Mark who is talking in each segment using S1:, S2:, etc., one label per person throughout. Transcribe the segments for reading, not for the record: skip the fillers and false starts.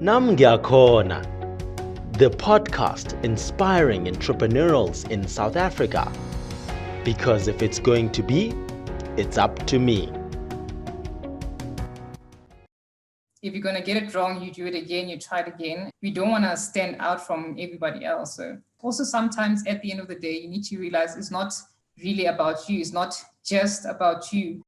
S1: Nam Ngiyakhona, the podcast inspiring entrepreneurials in South Africa. Because if it's going to be, it's up to me.
S2: If you're going to get it wrong, you do it again, you try it again. We don't want to stand out from everybody else. So also sometimes at the end of the day, you need to realize it's not really about you. It's not just about you.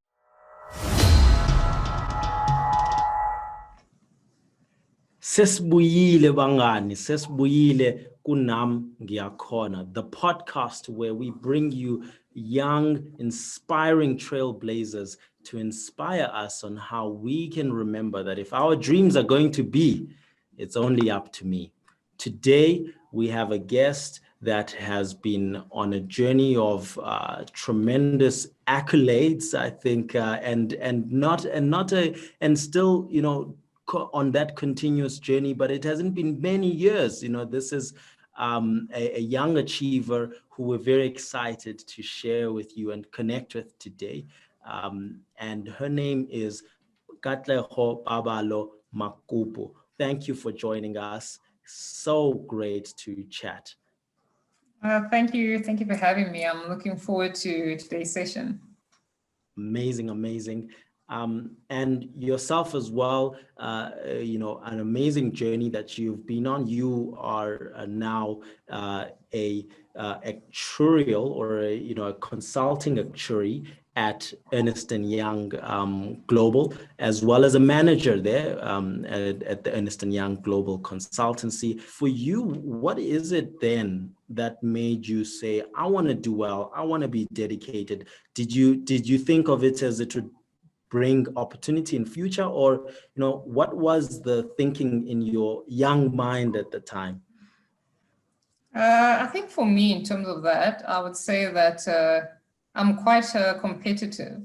S1: Sesibuyile bangani, sesibuyile kunam Ngiyakhona, the podcast where we bring you young, inspiring trailblazers to inspire us on how we can remember that if our dreams are going to be, it's only up to me. Today, we have a guest that has been on a journey of tremendous accolades, I think, and still, on that continuous journey, but it hasn't been many years. This is a young achiever who we're very excited to share with you and connect with today. And her name is Katleho Paballo Makupu. Thank you for joining us. So great to chat.
S2: Thank you. Thank you for having me. I'm looking forward to today's session.
S1: Amazing. And yourself as well, an amazing journey that you've been on. You are now a actuarial or a consulting actuary at Ernst & Young Global, as well as a manager there at the Ernst & Young Global Consultancy. For you, what is it then that made you say, I want to do well, I want to be dedicated? Did you think of it as it would bring opportunity in future, or what was the thinking in your young mind at the time?
S2: I think for me, in terms of that, I would say that I'm quite competitive.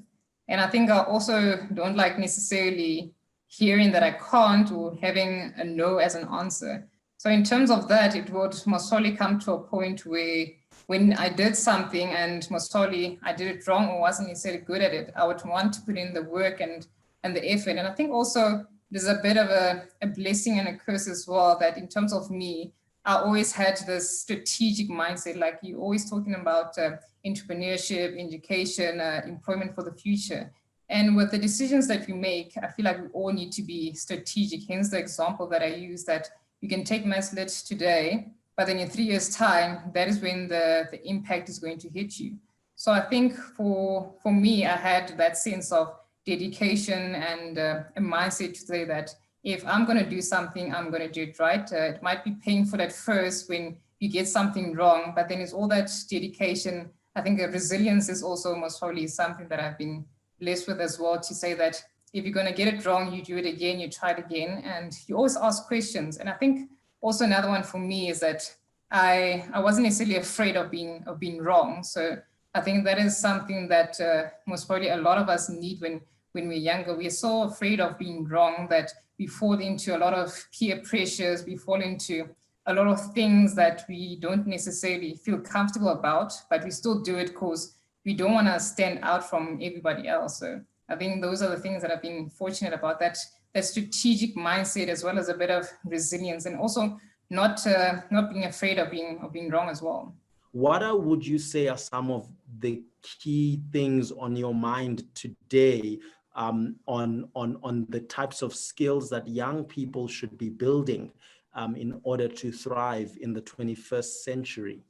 S2: And I think I also don't like necessarily hearing that I can't or having a no as an answer. So in terms of that, it would most probably come to a point where when I did something and most probably I did it wrong or wasn't necessarily good at it, I would want to put in the work and the effort. And I think also there's a bit of a blessing and a curse as well, that in terms of me, I always had this strategic mindset, like you're always talking about entrepreneurship, education, employment for the future. And with the decisions that we make, I feel like we all need to be strategic. Hence the example that I use, that you can take maths lit today, but then in 3 years' time, that is when the impact is going to hit you. So I think for me, I had that sense of dedication and a mindset to say that if I'm going to do something, I'm going to do it right. It might be painful at first when you get something wrong, but then it's all that dedication. I think resilience is also most probably something that I've been blessed with as well, to say that if you're going to get it wrong, you do it again, you try it again, and you always ask questions. And I think also another one for me is that I wasn't necessarily afraid of being wrong. So I think that is something that most probably a lot of us need when we're younger. We're so afraid of being wrong that we fall into a lot of peer pressures, we fall into a lot of things that we don't necessarily feel comfortable about, but we still do it because we don't want to stand out from everybody else. So I think those are the things that I've been fortunate about, that strategic mindset, as well as a bit of resilience, and also not being afraid of being wrong as well.
S1: What would you say are some of the key things on your mind today on the types of skills that young people should be building in order to thrive in the 21st century?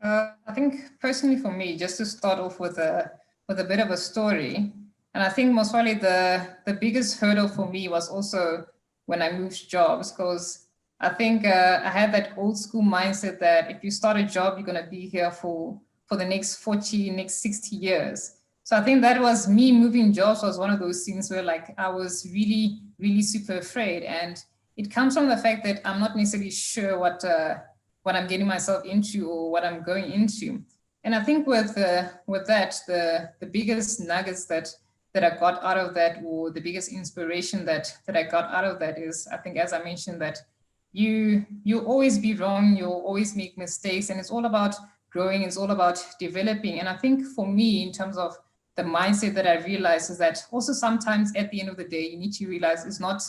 S2: I think personally for me, just to start off with a bit of a story, and I think most probably the biggest hurdle for me was also when I moved jobs, because I think I had that old school mindset that if you start a job, you're going to be here for the next 40, next 60 years. So I think that was me moving jobs was one of those things where like I was really, really super afraid. And it comes from the fact that I'm not necessarily sure what I'm getting myself into or what I'm going into. And I think with that, the biggest nuggets that I got out of that, or the biggest inspiration that I got out of that is, I think, as I mentioned, that you'll always be wrong, you'll always make mistakes, and it's all about growing, it's all about developing. And I think for me, in terms of the mindset that I realized, is that also sometimes at the end of the day, you need to realize it's not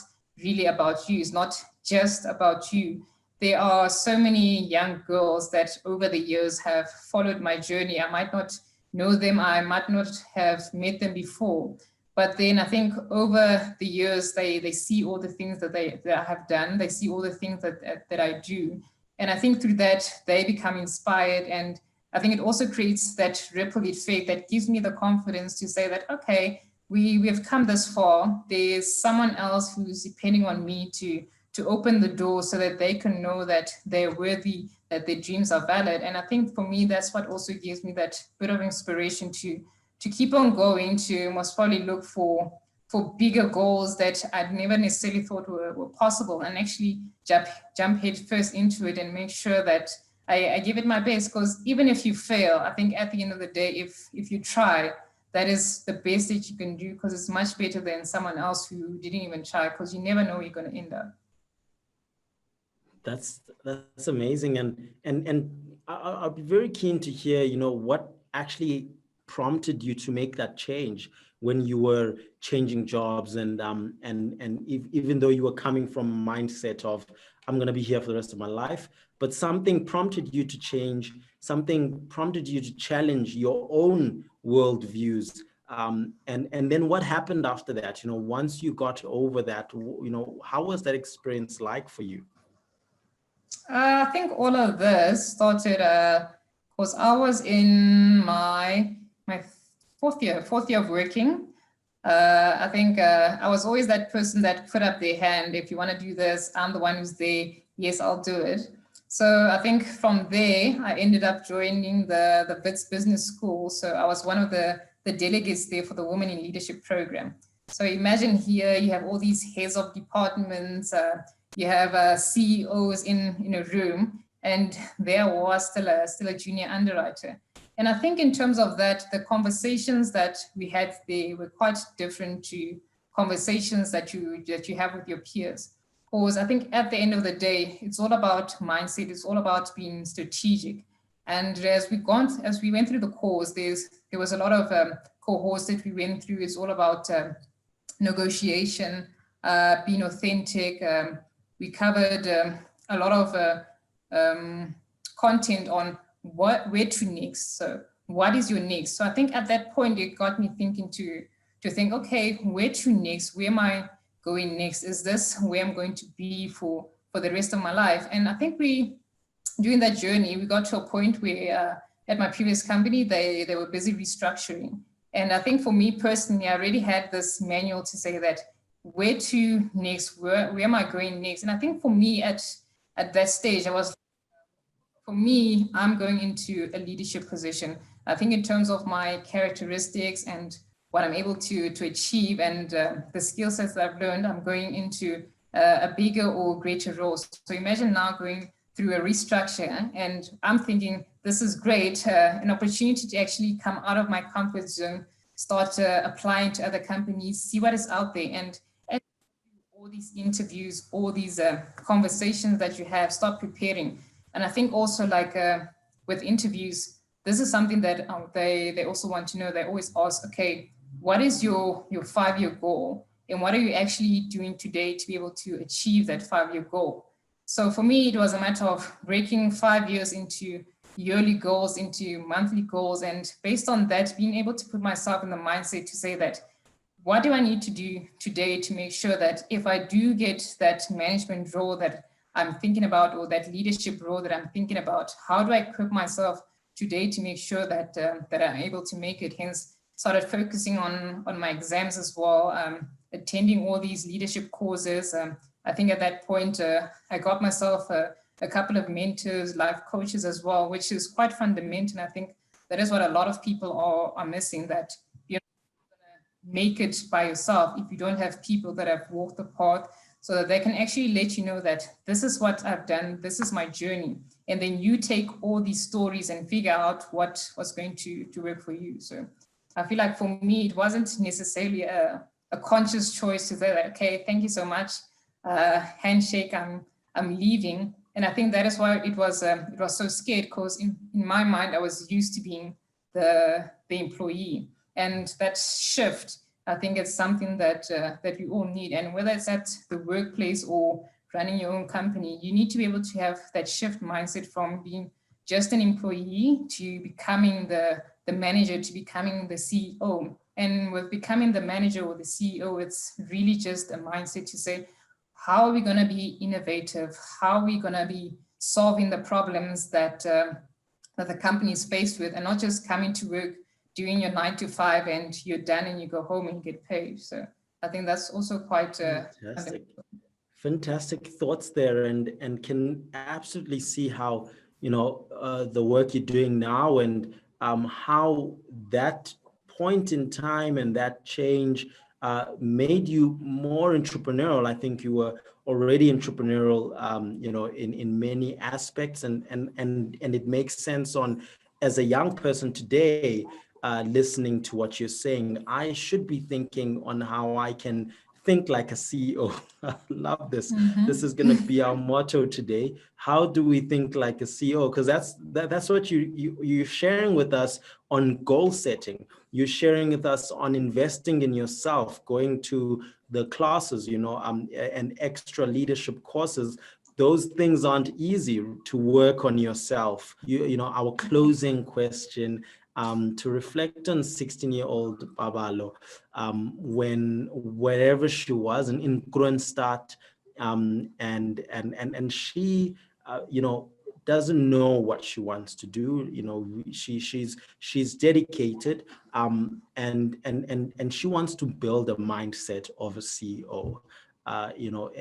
S2: really about you. It's not just about you. There are so many young girls that over the years have followed my journey. I might not know them, I might not have met them before, but then I think over the years, they see all the things that I have done. They see all the things that I do. And I think through that, they become inspired. And I think it also creates that ripple effect that gives me the confidence to say that, okay, we have come this far. There's someone else who's depending on me to open the door so that they can know that they're worthy, that their dreams are valid. And I think for me, that's what also gives me that bit of inspiration to keep on going, to most probably look for bigger goals that I'd never necessarily thought were possible, and actually jump head first into it and make sure that I give it my best. Because even if you fail, I think at the end of the day, if you try, that is the best that you can do, because it's much better than someone else who didn't even try, because you never know where you're going to end up.
S1: That's amazing, and I'll be very keen to hear, you know, what actually prompted you to make that change when you were changing jobs, and even though you were coming from a mindset of I'm going to be here for the rest of my life, but something prompted you to change, something prompted you to challenge your own worldviews. And then what happened after that? You know, once you got over that, you know, how was that experience like for you?
S2: I think all of this started because I was in my fourth year of working. I think I was always that person that put up their hand. If you want to do this, I'm the one who's there. Yes, I'll do it. So I think from there, I ended up joining the WITS Business School. So I was one of the delegates there for the Women in Leadership program. So imagine here, you have all these heads of departments, you have CEOs in a room, and there was still a junior underwriter. And I think in terms of that, the conversations that we had there were quite different to conversations that you have with your peers. Because I think at the end of the day, it's all about mindset. It's all about being strategic. And as we went through the course, there was a lot of cohorts that we went through. It's all about negotiation, being authentic. We covered a lot of content on where to next. So what is your next? So I think at that point, it got me thinking to think, okay, where to next? Where am I going next? Is this where I'm going to be for the rest of my life? And I think during that journey, we got to a point where at my previous company, they were busy restructuring. And I think for me personally, I already had this manual to say that where to next, where am I going next? And I think for me at that stage, for me, I'm going into a leadership position. I think in terms of my characteristics and what I'm able to achieve and the skill sets that I've learned, I'm going into a bigger or greater role. So imagine now going through a restructure, and I'm thinking, this is great, an opportunity to actually come out of my comfort zone, start applying to other companies, see what is out there, and all these interviews, all these conversations that you have, start preparing. And I think also like with interviews, this is something that they also want to know. They always ask, okay, what is your 5-year goal? And what are you actually doing today to be able to achieve that 5-year goal? So for me, it was a matter of breaking 5 years into yearly goals, into monthly goals. And based on that, being able to put myself in the mindset to say that, what do I need to do today to make sure that if I do get that management role that I'm thinking about, or that leadership role that I'm thinking about, how do I equip myself today to make sure that that I'm able to make it? Hence, started focusing on my exams as well, attending all these leadership courses. I think at that point, I got myself a couple of mentors, life coaches as well, which is quite fundamental. And I think that is what a lot of people are missing, that you're not going to make it by yourself if you don't have people that have walked the path, so that they can actually let you know that this is what I've done, this is my journey. And then you take all these stories and figure out what was going to work for you. So I feel like for me, it wasn't necessarily a conscious choice to say that, okay, thank you so much, handshake, I'm leaving. And I think that is why it was so scared, because in my mind, I was used to being the employee. And that shift I think it's something that that we all need. And whether it's at the workplace or running your own company, you need to be able to have that shift mindset from being just an employee to becoming the manager, to becoming the CEO. And with becoming the manager or the CEO, it's really just a mindset to say, how are we going to be innovative? How are we going to be solving the problems that that the company is faced with, and not just coming to work, doing your 9 to 5 and you're done and you go home and you get paid. So I think that's also quite
S1: fantastic thoughts there, and can absolutely see how, you know, the work you're doing now, and how that point in time and that change made you more entrepreneurial. I think you were already entrepreneurial, you know, in many aspects, and it makes sense on, as a young person today, listening to what you're saying, I should be thinking on how I can think like a CEO. I love this. This is going to be our motto today. How do we think like a CEO? Because that's what you're sharing with us on goal setting. You're sharing with us on investing in yourself, going to the classes, you know, and extra leadership courses. Those things aren't easy to work on yourself. You know, our closing question, to reflect on 16-year-old Paballo, when wherever she was in Kronstadt, and she, you know, doesn't know what she wants to do. You know, she's dedicated, and she wants to build a mindset of a CEO. You know,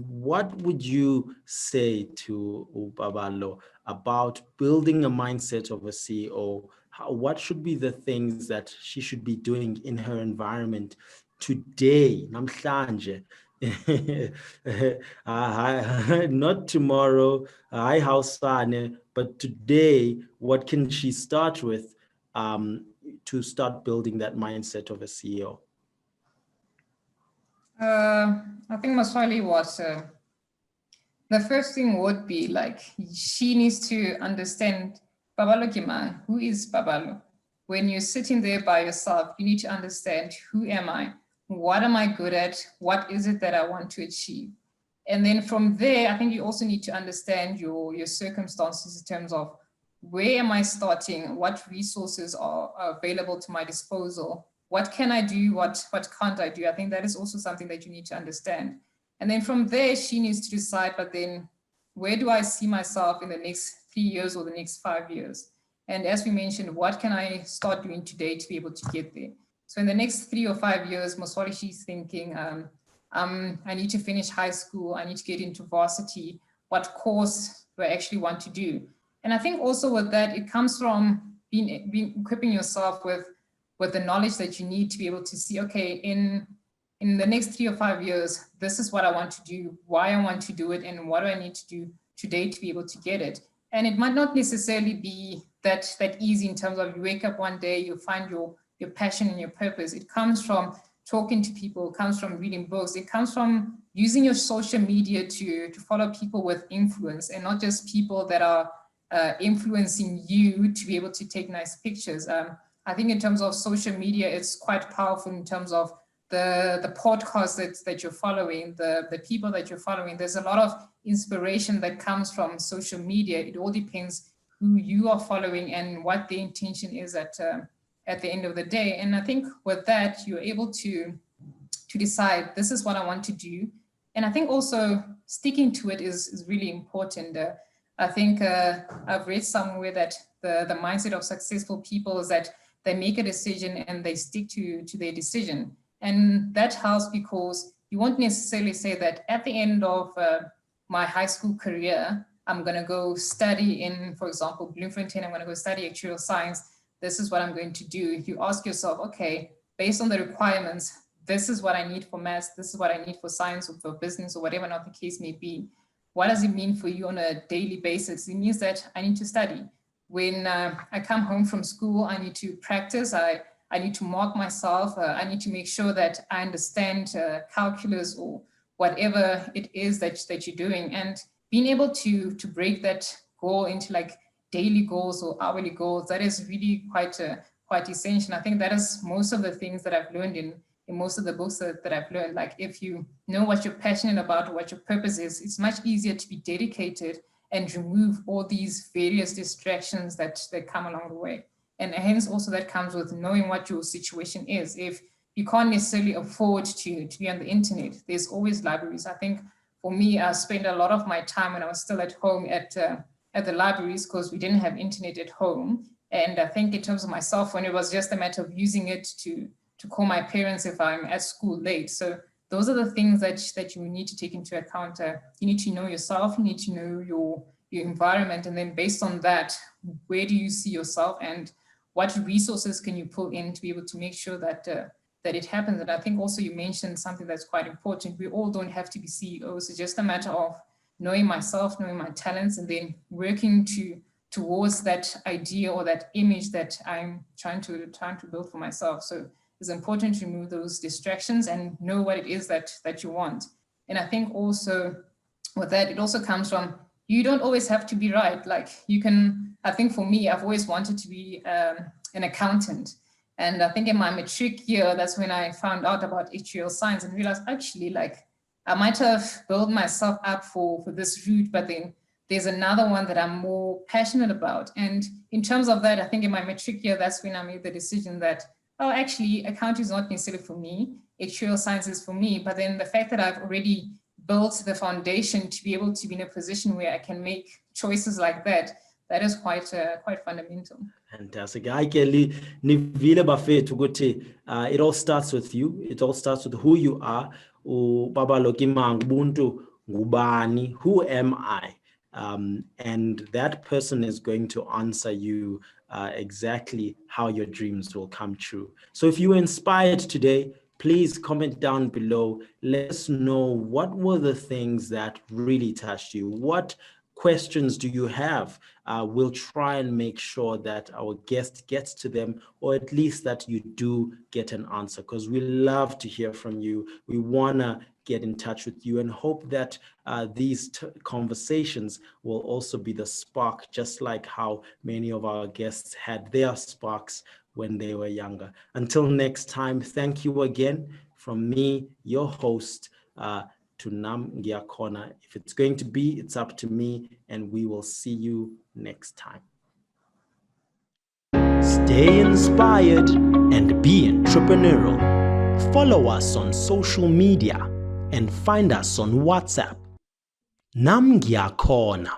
S1: what would you say to Paballo about building a mindset of a CEO? What should be the things that she should be doing in her environment today, namhlanje? Not tomorrow, but today, what can she start with to start building that mindset of a CEO?
S2: I think Maswali was the first thing would be like, she needs to understand Paballo Kima, who is Paballo? When you're sitting there by yourself, you need to understand, who am I? What am I good at? What is it that I want to achieve? And then from there, I think you also need to understand your circumstances in terms of, where am I starting? What resources are available to my disposal? What can I do? What can't I do? I think that is also something that you need to understand. And then from there, she needs to decide, but then where do I see myself in the next 3 years or the next 5 years? And as we mentioned, what can I start doing today to be able to get there? So in the next 3 or 5 years, most probably she's thinking, I need to finish high school. I need to get into varsity. What course do I actually want to do? And I think also with that, it comes from equipping yourself with the knowledge that you need to be able to see, okay, in the next 3 or 5 years, this is what I want to do, why I want to do it, and what do I need to do today to be able to get it. And it might not necessarily be that easy in terms of, you wake up one day, you find your passion and your purpose. It comes from talking to people, it comes from reading books, it comes from using your social media to follow people with influence, and not just people that are influencing you to be able to take nice pictures. I think in terms of social media, it's quite powerful in terms of the podcasts that you're following, the people that you're following. There's a lot of inspiration that comes from social media. It all depends who you are following and what the intention is at the end of the day. And I think with that, you're able to decide, this is what I want to do. And I think also sticking to it is really important. I think I've read somewhere that the mindset of successful people is that they make a decision and they stick to their decision. And that helps because you won't necessarily say that at the end of my high school career, I'm going to go study in, for example, Bloemfontein, I'm going to go study actuarial science. This is what I'm going to do. You ask yourself, okay, based on the requirements, this is what I need for maths, this is what I need for science or for business or whatever not the case may be. What does it mean for you on a daily basis? It means that I need to study. When I come home from school, I need to practice. I need to mark myself. I need to make sure that I understand calculus or whatever it is that you're doing. And being able to break that goal into like daily goals or hourly goals, that is really quite essential. I think that is most of the things that I've learned in most of the books that I've learned. Like if you know what you're passionate about or what your purpose is, it's much easier to be dedicated and remove all these various distractions that come along the way. And hence also that comes with knowing what your situation is. If you can't necessarily afford to be on the internet, there's always libraries. I think for me, I spent a lot of my time when I was still at home at the libraries because we didn't have internet at home. And I think in terms of my cell phone, it was just a matter of using it to call my parents if I'm at school late. So those are the things that you need to take into account. You need to know yourself, you need to know your environment, and then based on that, where do you see yourself and what resources can you pull in to be able to make sure that it happens. And I think also you mentioned something that's quite important. We all don't have to be CEOs. It's just a matter of knowing myself, knowing my talents, and then working towards that idea or that image that I'm trying to build for myself. So it's important to remove those distractions and know what it is that you want. And I think also with that, it also comes from, you don't always have to be right. Like you can, I think for me, I've always wanted to be an accountant. And I think in my matric year, that's when I found out about actuarial science and realized actually like I might have built myself up for this route, but then there's another one that I'm more passionate about. And in terms of that, I think in my matric year, that's when I made the decision that, oh, actually accounting is not necessarily for me, actuarial science is for me. But then the fact that I've already built the foundation to be able to be in a position where I can make choices like that, that is quite fundamental.
S1: Fantastic. Kelly, nivile bafethu ukuthi it all starts with you. It all starts with who you are. Paballo Ubuntu ngubani? Who am I? And that person is going to answer you exactly how your dreams will come true. So if you were inspired today, please comment down below. Let us know what were the things that really touched you. What questions do you have? We'll try and make sure that our guest gets to them, or at least that you do get an answer, because we love to hear from you. We want to get in touch with you and hope that these conversations will also be the spark, just like how many of our guests had their sparks when they were younger. Until next time, thank you again from me, your host, to Nam Ngiakhona. If it's going to be, it's up to me, and we will see you next time. Stay inspired and be entrepreneurial. Follow us on social media and find us on WhatsApp. Nam Ngiakhona.